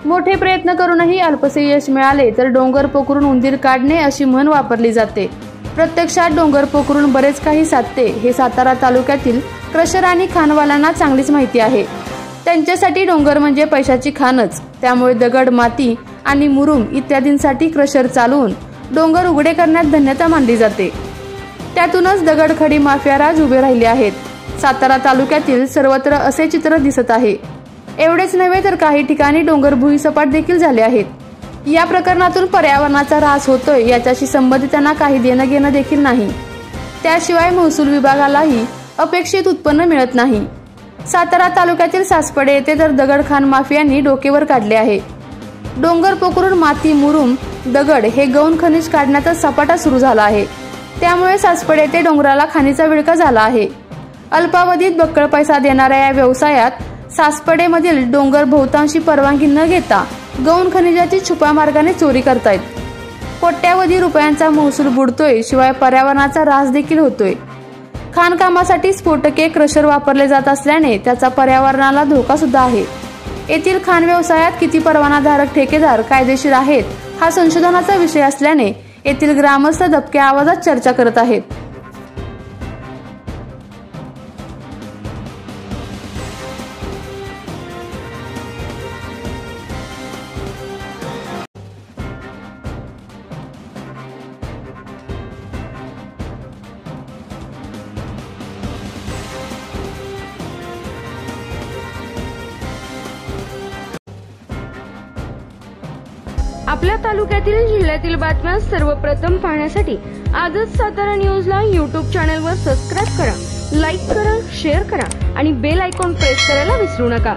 मोठे प्रयत्न करूनही अल्पसे यश मिळाले तर डोंगर पोखरून उंदीर काढणे अशी म्हण वापरली जाते। प्रत्यक्षात डोंगर पोखरून बरेच काही साधते हे सातारा तालुक्यातील क्रशर आणि खाणवाल्यांना चांगलीच माहिती आहे। त्यांच्यासाठी डोंगर म्हणजे पैशाची खाणच। त्यामुळे दगड, माती आणि मुरुम इत्यादींसाठी क्रशर चालवून डोंगर उघडे करण्यात धन्यता मानली जाते। त्यातूनच दगडखडी माफियाराज उभे राहिले आहेत। सातारा तालुक्यातील सर्वत्र असे चित्र दिसत आहे। एवढेच नव्हे तर काही ठिकाणी डोंगर भुईसपाट देखील झाले आहेत। या प्रकरणातून पर्यावरणाचा ऱ्हास होतोय याच्याशी संबंधितांना काही देणं घेणं देखील नाही। त्याशिवाय महसूल विभागालाही अपेक्षित उत्पन्न मिळत नाही। सातारा तालुक्यातील सासपडे येथे तर दगडखाण माफियांनी डोकेवर काढले आहे। डोंगर पोखरून माती, मुरुम, दगड हे गौण खनिज काढण्याचा सपाटा सुरू झाला आहे। त्यामुळे सासपडे येथे डोंगराला खाणीचा विळखा झाला आहे। अल्पावधीत बक्कळ पैसा देणाऱ्या या व्यवसायात सासपडेमधील डोंगर बहुतांशी परवानगी न घेता गौण खनिजाची छुप्या मार्गाने चोरी करतायत। कोट्यावधी रुपयांचा महसूल बुडतोय, शिवाय पर्यावरणाचा ऱ्हास देखील होतोय। खाणकामासाठी स्फोटके, क्रशर वापरले जात असल्याने त्याचा पर्यावरणाला धोका सुद्धा आहे। येथील खाण व्यवसायात किती परवानाधारक ठेकेदार कायदेशीर आहेत हा संशोधनाचा विषय असल्याने येथील ग्रामस्थ दबक्या आवाजात चर्चा करत आहेत। आपल्या तालुक्यातील जिल्ह्यातील बातम्या सर्वप्रथम पाहण्यासाठी आजच सातारा न्यूजला YouTube चॅनलवर सबस्क्राइब करा, लाईक करा, शेअर करा आणि बेल आयकॉन प्रेस करायला विसरू नका।